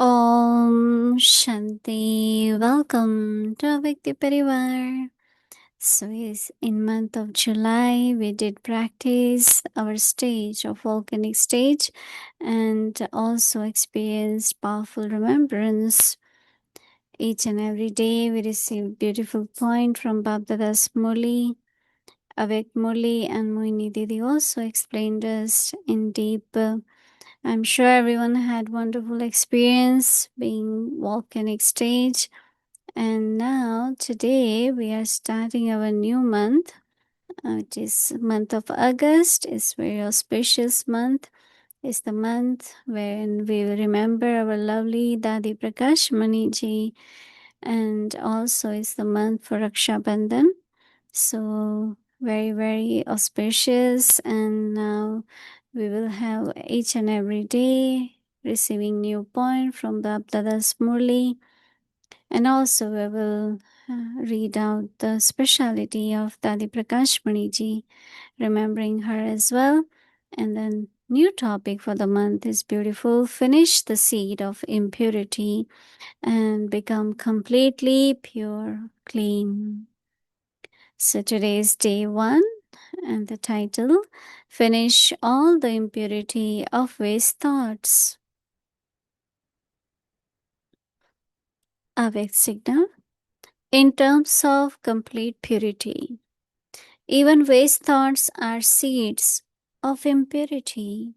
Om Shanti. Welcome to Avakti Parivar. So yes, in month of July we did practice our stage of volcanic stage and also experienced powerful remembrance. Each and every day we receive beautiful point from Babdada's Murli. Avek Murli and Mohini Didi also explained us in deep. I'm sure everyone had wonderful experience being volcanic stage. And now today we are starting our new month, which is month of August. It's very auspicious month. It's the month when we will remember our lovely Dadi Prakashmani ji, and also it's the month for Raksha Bandhan. So very, very auspicious. And now we will have each and every day receiving new point from Bapdada's Murli. And also we will read out the speciality of Dadi Prakashmani ji, remembering her as well. And then new topic for the month is beautiful. Finish the seed of impurity and become completely pure, clean. So today is day 1 and the title, Finish All the Impurity of Waste Thoughts. Awake signal. In terms of complete purity, even waste thoughts are seeds of impurity.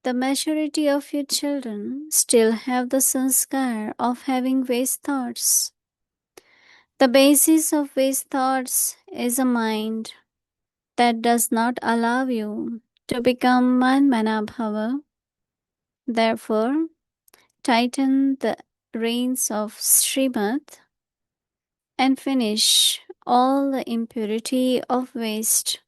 The majority of your children still have the sanskar of having waste thoughts. The basis of waste thoughts is a mind that does not allow you to become Manmanabhava. Therefore, tighten the reins of Srimad and finish all the impurity of waste.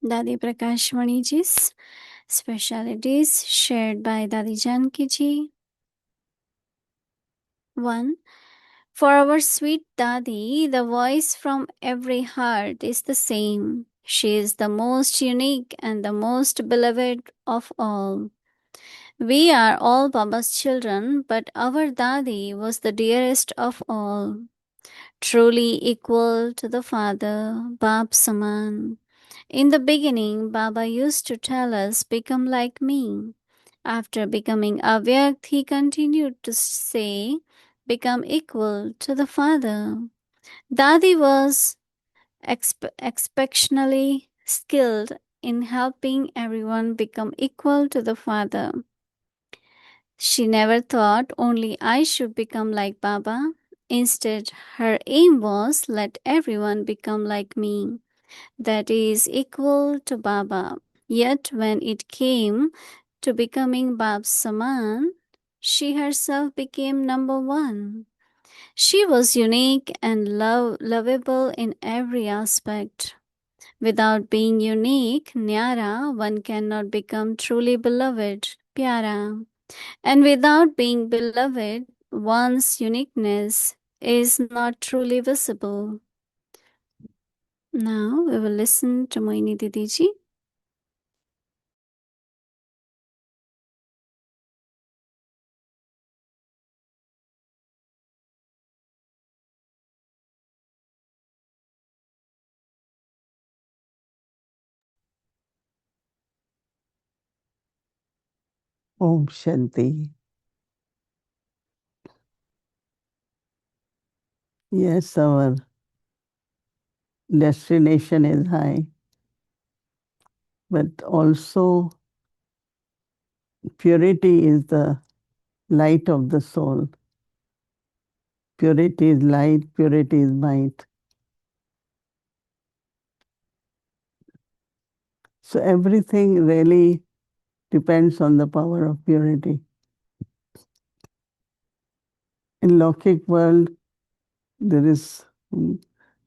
Dadi Prakashmani ji's specialities shared by Dadi Janki ji. 1. For our sweet Dadi, the voice from every heart is the same. She is the most unique and the most beloved of all. We are all Baba's children, but our Dadi was the dearest of all, truly equal to the father, Bab Saman. In the beginning, Baba used to tell us, become like me. After becoming Avyakt, he continued to say, become equal to the father. Dadi was exceptionally skilled in helping everyone become equal to the father. She never thought only I should become like Baba. Instead, her aim was let everyone become like me, that is equal to Baba. Yet when it came to becoming Bab's Saman, she herself became number one. She was unique and lovable in every aspect. Without being unique, Nyara, one cannot become truly beloved, Pyara. And without being beloved, one's uniqueness is not truly visible. Now we will listen to Mohini Didi ji. Om Shanti. Yes, our destination is high, but also purity is the light of the soul. Purity is light, purity is might. So everything really depends on the power of purity. In Lokik world, there is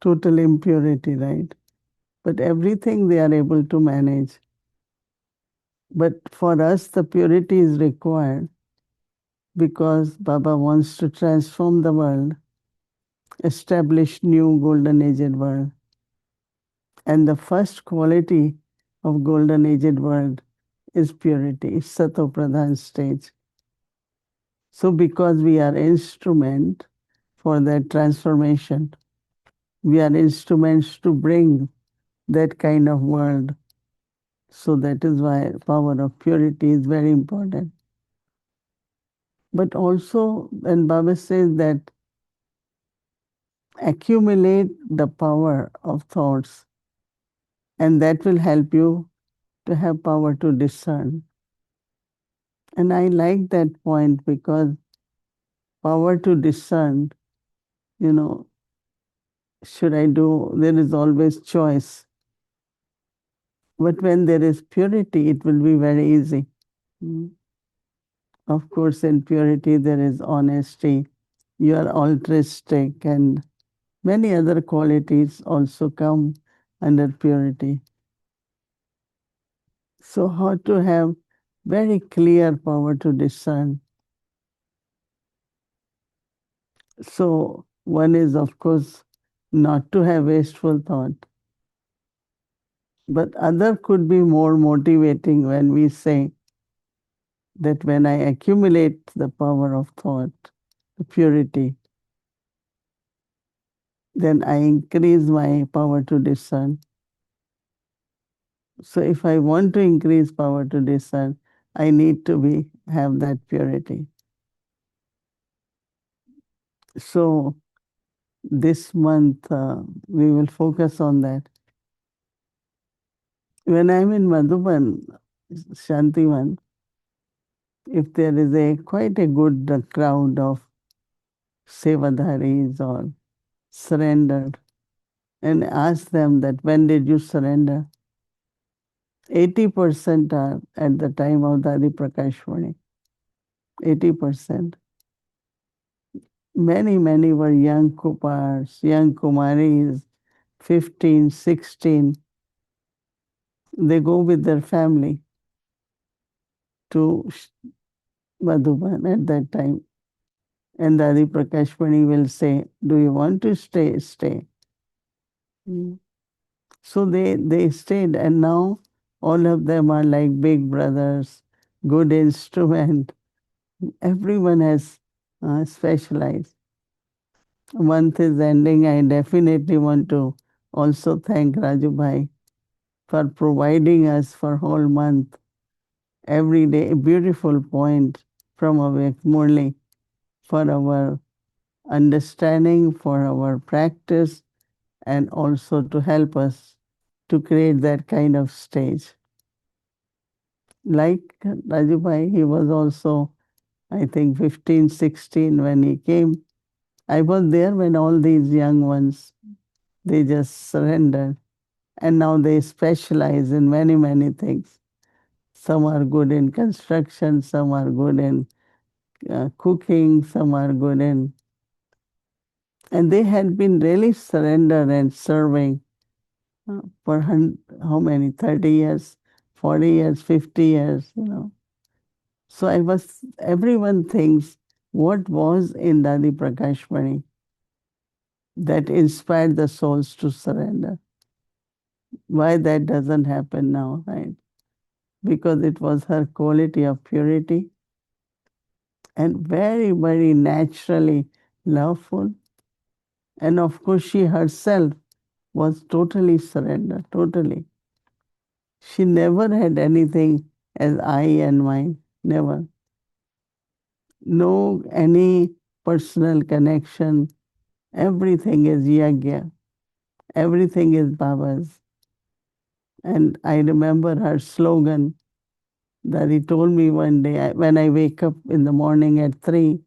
total impurity, right? But everything they are able to manage. But for us, the purity is required because Baba wants to transform the world, establish new golden aged world. And the first quality of golden aged world is purity, it's Sato Pradhan stage. So because we are instrument for that transformation, we are instruments to bring that kind of world. So that is why power of purity is very important. But also, when Baba says that accumulate the power of thoughts, and that will help you to have power to discern. And I like that point because power to discern, you know, should I do, there is always choice. But when there is purity, it will be very easy. Mm. Of course, in purity, there is honesty. You are altruistic, and many other qualities also come under purity. So, how to have very clear power to discern. So, one is, of course, not to have wasteful thought. But other could be more motivating when we say that when I accumulate the power of thought, the purity, then I increase my power to discern. So if I want to increase power to discern, I need to have that purity. So this month we will focus on that. When I'm in Madhuban, Shantivan, if there is a quite a good crowd of sevadharis or surrendered, and ask them that when did you surrender? 80% are at the time of Dadi Prakashmani. 80%. Many were young Kupars, young Kumaris, 15, 16. They go with their family to Madhuban at that time. And Dadi Prakashmani will say, do you want to stay? Stay. Mm. So they stayed, and now all of them are like big brothers, good instrument. Everyone has specialized. Month is ending. I definitely want to also thank Raju Bhai for providing us for whole month, every day, a beautiful point from Avek Murli for our understanding, for our practice, and also to help us to create that kind of stage. Like Raju Bhai, he was also, I think, 15, 16 when he came. I was there when all these young ones, they just surrendered. And now they specialize in many things. Some are good in construction, some are good in cooking, some are good in. And they had been really surrendered and serving for how many? 30 years, 40 years, 50 years, So everyone thinks what was in Dadi Prakashmani that inspired the souls to surrender. Why that doesn't happen now, right? Because it was her quality of purity and very naturally loveful. And of course, she herself was totally surrendered, totally. She never had anything as I and mine, never. No, any personal connection. Everything is yagya. Everything is Baba's. And I remember her slogan that he told me one day when I wake up in the morning at 3,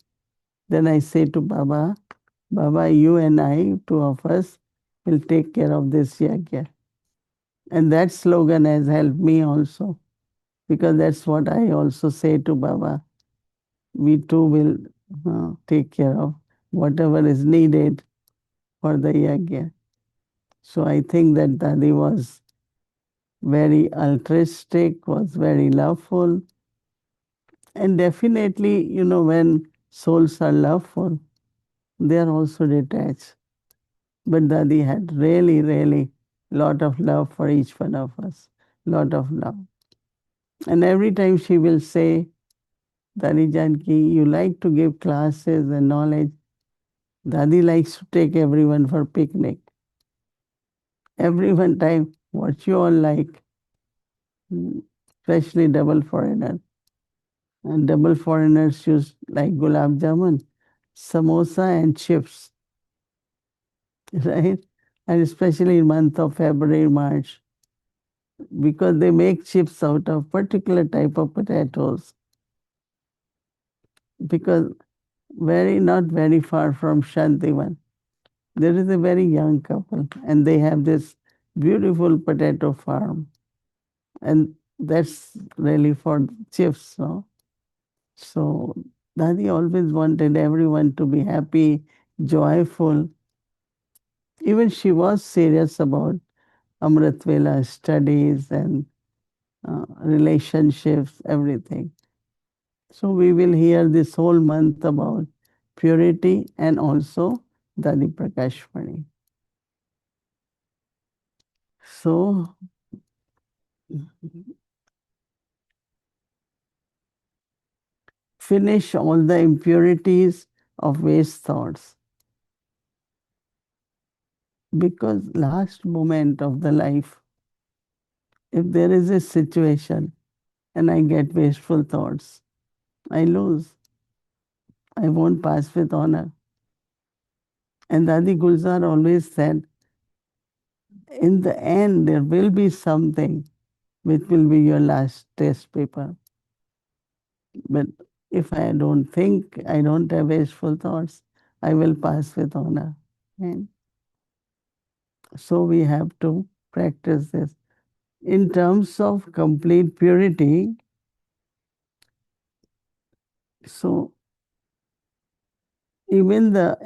then I say to Baba, Baba, you and I, two of us, will take care of this yagya. And that slogan has helped me also, because that's what I also say to Baba. We too will take care of whatever is needed for the yagya. So I think that Dadi was very altruistic, was very loveful. And definitely, when souls are loveful, they are also detached. But Dadi had really lot of love for each one of us. Lot of love. And every time she will say, Dadi Janki, you like to give classes and knowledge. Dadi likes to take everyone for picnic. Everyone time, what you all like, especially double foreigner. And double foreigners choose like gulab jamun, samosa and chips, right? And especially in month of February, March, because they make chips out of particular type of potatoes. Because not very far from Shantivan, there is a very young couple, and they have this beautiful potato farm, and that's really for chips, no? So Dadi always wanted everyone to be happy, joyful. Even she was serious about Amrit Vela studies and relationships, everything. So we will hear this whole month about purity and also Dadi Prakashmani. So finish all the impurities of waste thoughts. Because last moment of the life, if there is a situation and I get wasteful thoughts, I lose. I won't pass with honor. And Dadi Gulzar always said, in the end, there will be something which will be your last test paper. But if I don't think, I don't have wasteful thoughts, I will pass with honor. And so we have to practice this. In terms of complete purity, so even the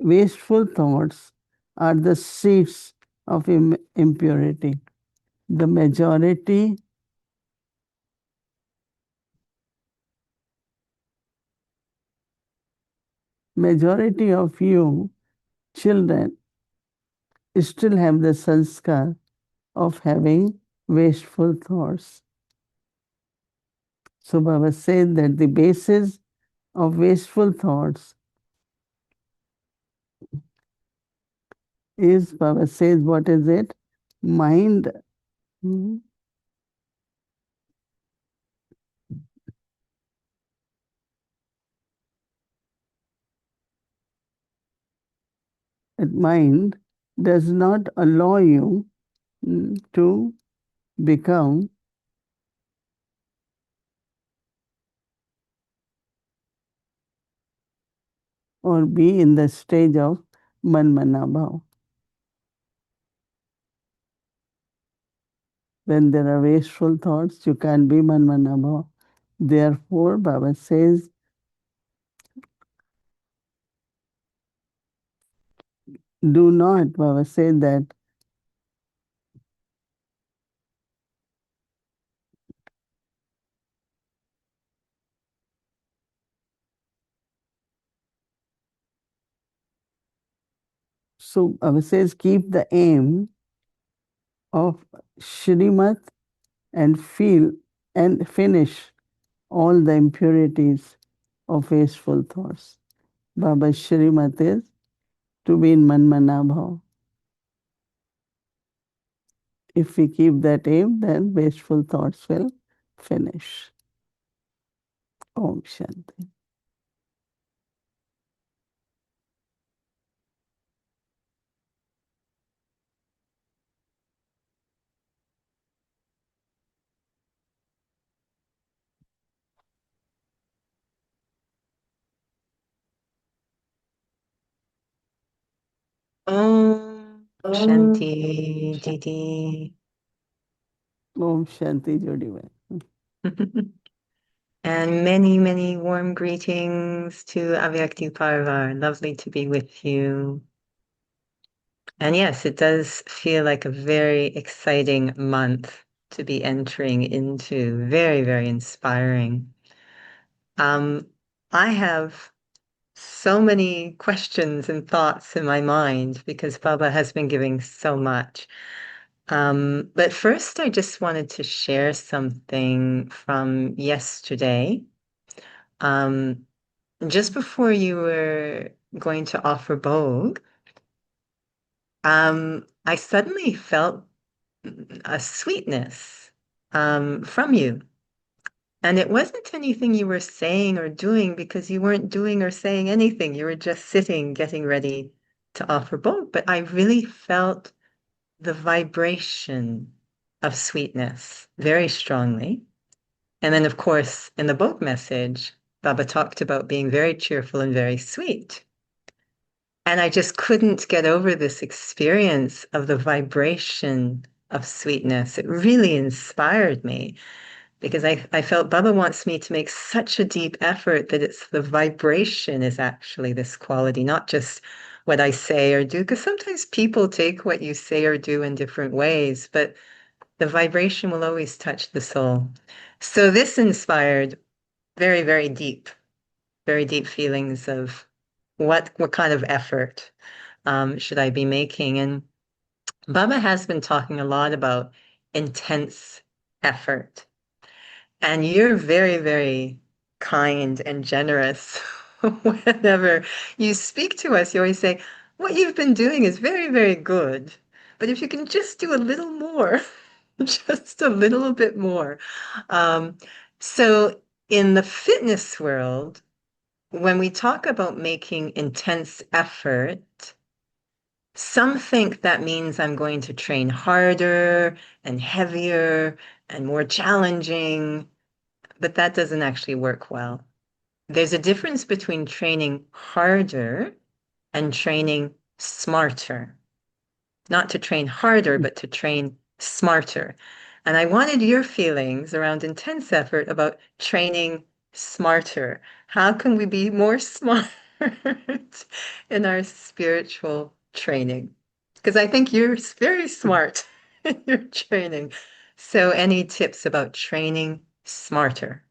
wasteful thoughts are the seeds of impurity. The majority of you children still have the sanskar of having wasteful thoughts. So Baba said that the basis of wasteful thoughts is, Baba says, what is it? Mind. hmm, That mind does not allow you to become or be in the stage of manmanabhav. When there are wasteful thoughts, you can't be manmanabhav. Therefore, Baba says, do not, Baba said that so Baba says, keep the aim of Shrimat and feel and finish all the impurities of wasteful thoughts. Baba's Shrimat is to be in Manmanabhav. If we keep that aim, then wasteful thoughts will finish. Om Shanti. Om Shanti Didi. Om Shanti Jodibai. And many, many warm greetings to Avyakti Parvar. Lovely to be with you. And yes, it does feel like a very exciting month to be entering into. Very, very inspiring. I have so many questions and thoughts in my mind because Baba has been giving so much. But first, I just wanted to share something from yesterday. Um, just before you were going to offer Vogue, I suddenly felt a sweetness from you. And it wasn't anything you were saying or doing because you weren't doing or saying anything. You were just sitting, getting ready to offer Vogue. But I really felt the vibration of sweetness very strongly. And then, of course, in the boat message, Baba talked about being very cheerful and very sweet. And I just couldn't get over this experience of the vibration of sweetness. It really inspired me because I felt Baba wants me to make such a deep effort that it's the vibration is actually this quality, not just what I say or do. Because sometimes people take what you say or do in different ways, but the vibration will always touch the soul. So this inspired very, very deep feelings of what kind of effort should I be making? And Baba has been talking a lot about intense effort. And you're very, very kind and generous. Whenever you speak to us, you always say, what you've been doing is very, very good. But if you can just do a little more, just a little bit more. Um, so in the fitness world, when we talk about making intense effort, some think that means I'm going to train harder and heavier and more challenging, but that doesn't actually work well. There's a difference between training harder and training smarter. Not to train harder, but to train smarter. And I wanted your feelings around intense effort about training smarter. How can we be more smart in our spiritual training? Because I think you're very smart in your training. So, any tips about training smarter?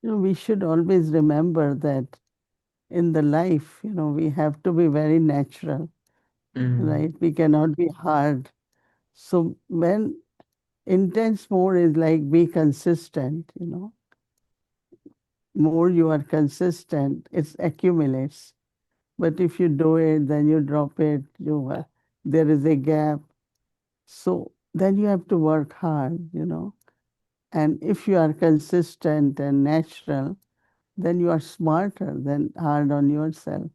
We should always remember that in the life, we have to be very natural, Mm, right? We cannot be hard. So when intense more is like be consistent, more you are consistent, it accumulates. But if you do it, then you drop it, there is a gap. So then you have to work hard. And if you are consistent and natural, then you are smarter than hard on yourself.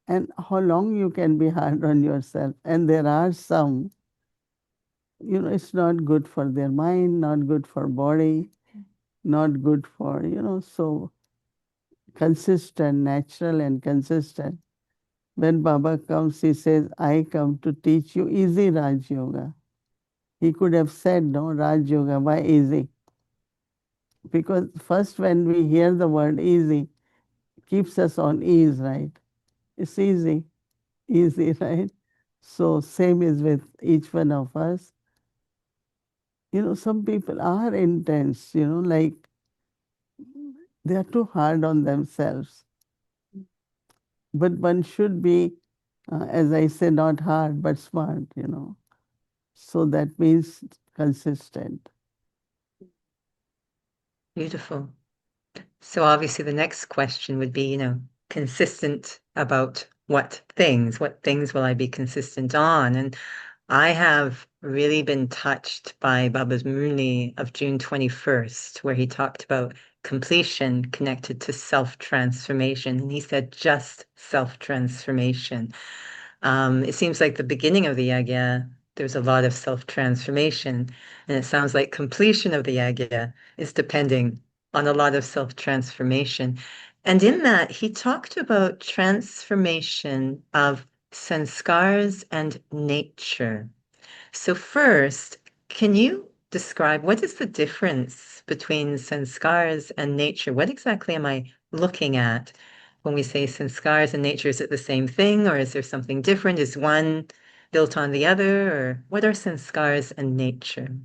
And how long you can be hard on yourself. And there are some, it's not good for their mind, not good for body, not good for, so consistent, natural and consistent. When Baba comes, he says, I come to teach you easy Raj Yoga. He could have said, no, Raj Yoga, why easy? Because first when we hear the word easy, keeps us on ease, right? It's easy, right? So same is with each one of us. Some people are intense, like they are too hard on themselves. But one should be, as I say, not hard, but smart. So that means consistent. beautiful. So obviously the next question would be, consistent about what things will I be consistent on? And I have really been touched by Baba's Murli of June 21st, where he talked about completion connected to self-transformation. And he said just self-transformation. It seems like the beginning of the yagya, there's a lot of self-transformation. And it sounds like completion of the yagya is depending on a lot of self-transformation. And in that, he talked about transformation of sanskars and nature. So first, can you describe what is the difference between sanskars and nature? What exactly am I looking at when we say sanskars and nature? Is it the same thing or is there something different? Is one built on the other or what are sanskars and nature?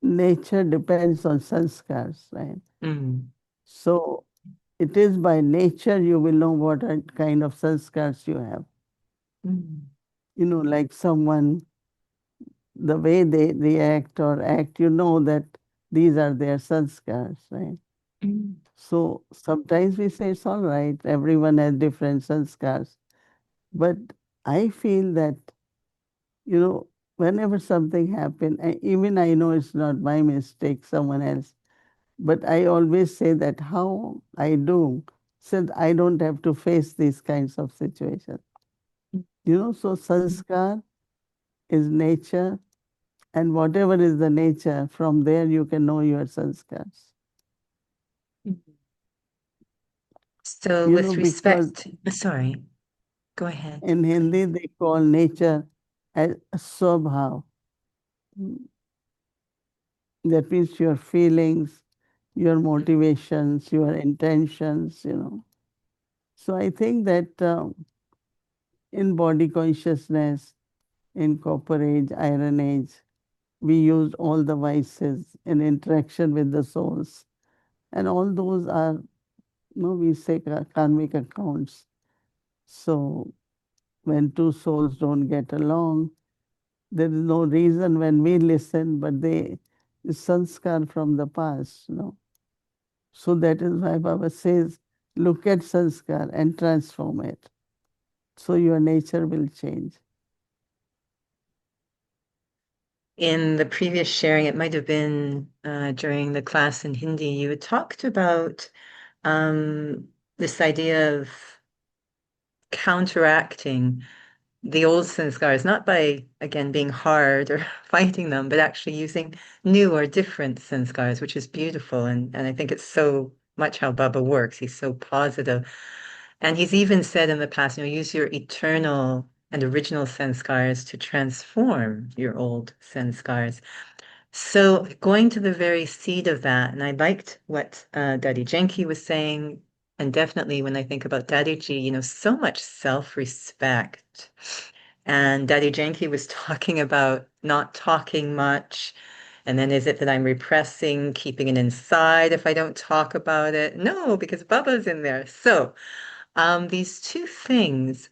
Nature depends on sanskars, right? Mm, So it is by nature you will know what kind of sanskars you have. mm, like someone, the way they react or act, that these are their sanskars, right? Mm. So sometimes we say it's all right, everyone has different sanskars. But I feel that, whenever something happens, even I know it's not my mistake, someone else, but I always say that how I do, so I don't have to face these kinds of situations. So sanskar is nature, and whatever is the nature, from there you can know your sanskars. Mm. So with Because respect, sorry, go ahead, in please. Hindi they call nature as swabhav. That means your feelings, your motivations, your intentions. So I think that in body consciousness, in Copper Age, Iron Age, we used all the vices in interaction with the souls. And all those are, we say karmic accounts. So when two souls don't get along, there is no reason when we listen, but it's sanskar from the past. So that is why Baba says, look at sanskar and transform it. So your nature will change. In the previous sharing, it might have been during the class in Hindi, you had talked about this idea of counteracting the old sanskars, not by, again, being hard or fighting them, but actually using new or different sanskars, which is beautiful. And I think it's so much how Baba works. He's so positive. And he's even said in the past, use your eternal and original sanskars to transform your old sanskars. So going to the very seed of that, and I liked what Dadi Jenki was saying, and definitely when I think about Dadiji, so much self-respect. And Dadi Jenki was talking about not talking much. And then is it that I'm repressing, keeping it inside if I don't talk about it? No, because Baba's in there. So these two things,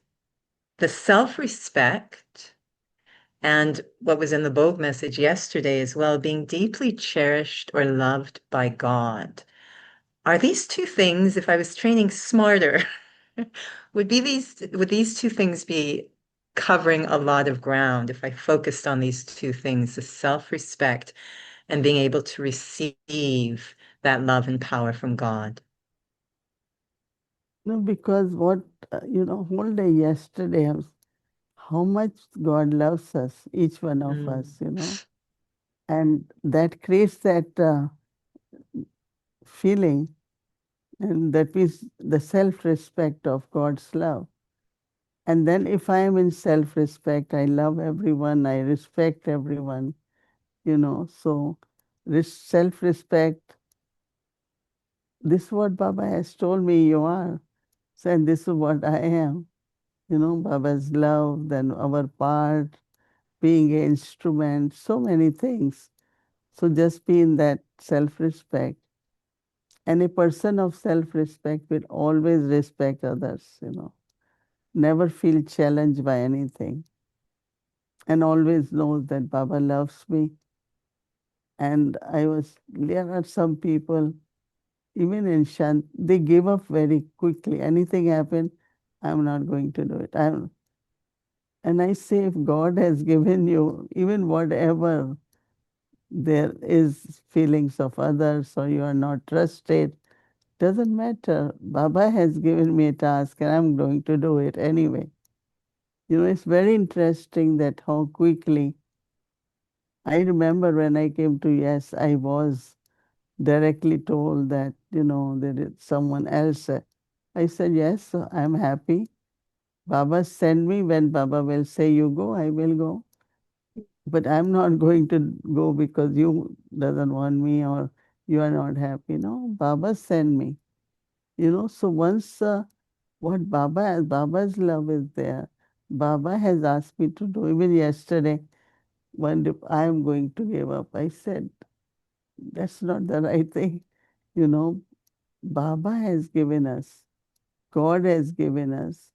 the self-respect and what was in the Bogue message yesterday as well, being deeply cherished or loved by God. Are these two things, if I was training smarter, would these two things be covering a lot of ground if I focused on these two things, the self-respect and being able to receive that love and power from God? No, because what, whole day yesterday, how much God loves us, each one of Mm. us. And that creates that feeling, and that means the self respect of God's love. And then if I am in self respect, I love everyone, I respect everyone. So this self respect, this is what Baba has told me you are. So, and this is what I am. Baba's love, then our part, being an instrument, so many things. So just be in that self respect. And a person of self respect will always respect others. Never feel challenged by anything. And always knows that Baba loves me. And there are some people, even in Shant, they give up very quickly. Anything happen, I'm not going to do it. And I say, if God has given you, even whatever there is feelings of others or you are not trusted, doesn't matter. Baba has given me a task and I'm going to do it anyway. It's very interesting that how quickly, I remember when I came to Yes, I was directly told that, there is someone else. I said, yes, I'm happy. Baba send me. When Baba will say you go, I will go. But I'm not going to go because you doesn't want me or you are not happy. No, Baba send me. So once Baba's love is there, Baba has asked me to do. Even yesterday, when I am going to give up, I said, that's not the right thing. You know, Baba has given us, God has given us,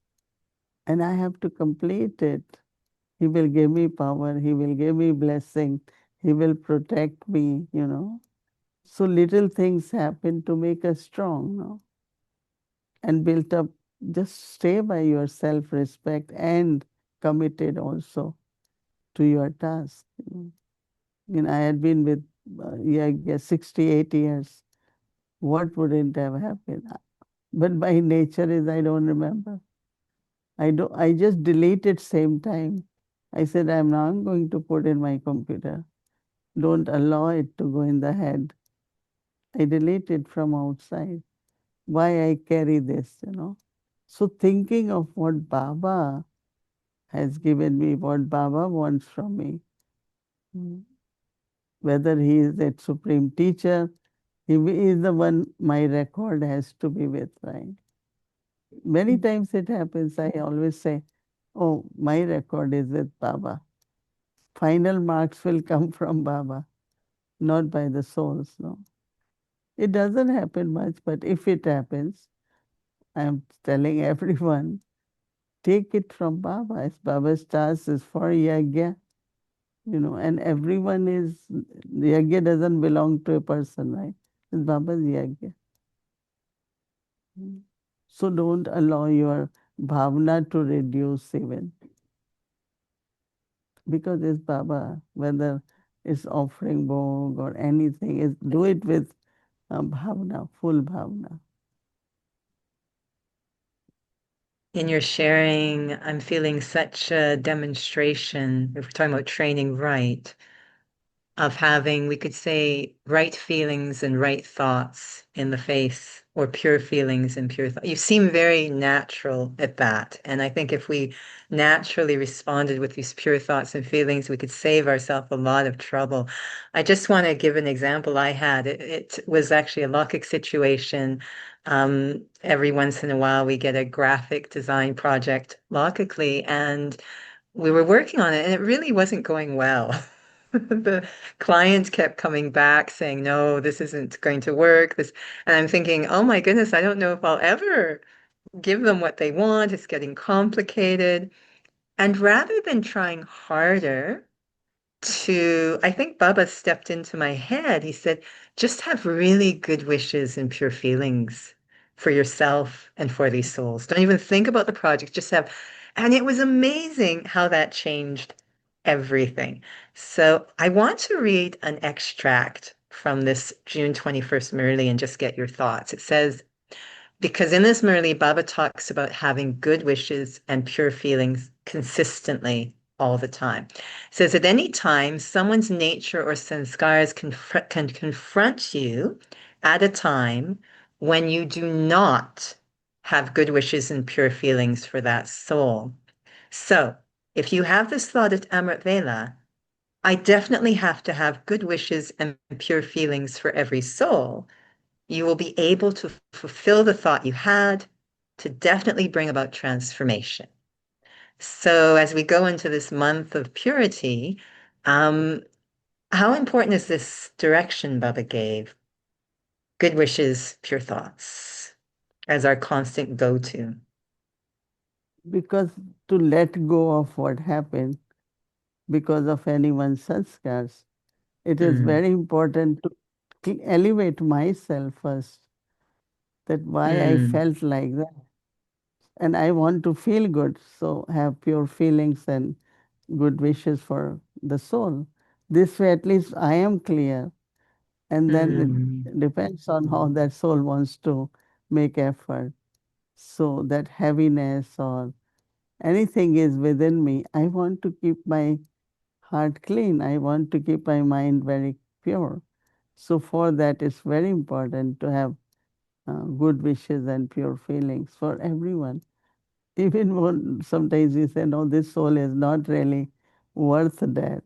and I have to complete it. He will give me power. He will give me blessing. He will protect me. So little things happen to make us strong, no? And built up. Just stay by your self-respect and committed also to your task. I had been with, yeah, I guess 68 years. What wouldn't have happened? But my nature is I don't remember. I just deleted same time. I said I'm now going to put in my computer. Don't allow it to go in the head. I delete it from outside. Why I carry this? So thinking of what Baba has given me, what Baba wants from me, mm, whether he is that supreme teacher, he is the one my record has to be with, right? Many times it happens, I always say, oh, my record is with Baba. Final marks will come from Baba, not by the souls, no. It doesn't happen much, but if it happens, I'm telling everyone, take it from Baba. As Baba's task is for yagya, and everyone is, yagya doesn't belong to a person, right? It's Baba's yagya. Mm. So don't allow your bhavna to reduce even. Because it's Baba, whether it's offering bhog or anything, do it with bhavna, full bhavna. In your sharing, I'm feeling such a demonstration, if we're talking about training right, of having, we could say, right feelings and right thoughts in the face, or pure feelings and pure thoughts. You seem very natural at that. And I think if we naturally responded with these pure thoughts and feelings, we could save ourselves a lot of trouble. I just want to give an example I had. It was actually a Lokik situation. Every once in a while, we get a graphic design project logically, and we were working on it, and it really wasn't going well. The client kept coming back saying, no, this isn't going to work. And I'm thinking, oh my goodness, I don't know if I'll ever give them what they want. It's getting complicated. And rather than trying harder I think Baba stepped into my head. He said, just have really good wishes and pure feelings for yourself and for these souls. Don't even think about the project, just have. And it was amazing how that changed everything. So I want to read an extract from this June 21st Murli and just get your thoughts. It says, because in this Murli, Baba talks about having good wishes and pure feelings consistently all the time. It says at any time, someone's nature or sanskars can confront you at a time when you do not have good wishes and pure feelings for that soul. So if you have this thought at Amrit Vela, I definitely have to have good wishes and pure feelings for every soul. You will be able to fulfill the thought you had to definitely bring about transformation. So as we go into this month of purity, how important is this direction Baba gave? Good wishes, pure thoughts, as our constant go-to. Because to let go of what happened because of anyone's sanskars, it is Mm, very important to elevate myself first, that why I mm, felt like that. And I want to feel good, so have pure feelings and good wishes for the soul. This way, at least I am clear. And then mm, it depends on how that soul wants to make effort. So that heaviness or anything is within me, I want to keep my heart clean. I want to keep my mind very pure. So for that, it's very important to have good wishes and pure feelings for everyone. Even when sometimes we say, no, this soul is not really worth that.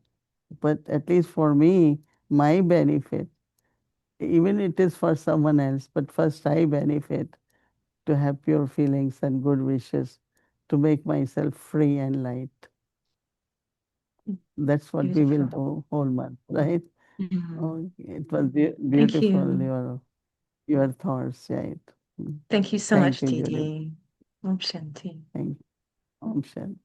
But at least for me, my benefit, even it is for someone else, but first I benefit to have pure feelings and good wishes to make myself free and light. That's what we will beautiful. do whole month, right? Mm. Oh, it was Thank beautiful, you. your thoughts, right? Thank you so Thank much, you, Judith. Didi. Om Shanti. Thank you. Om Shanti.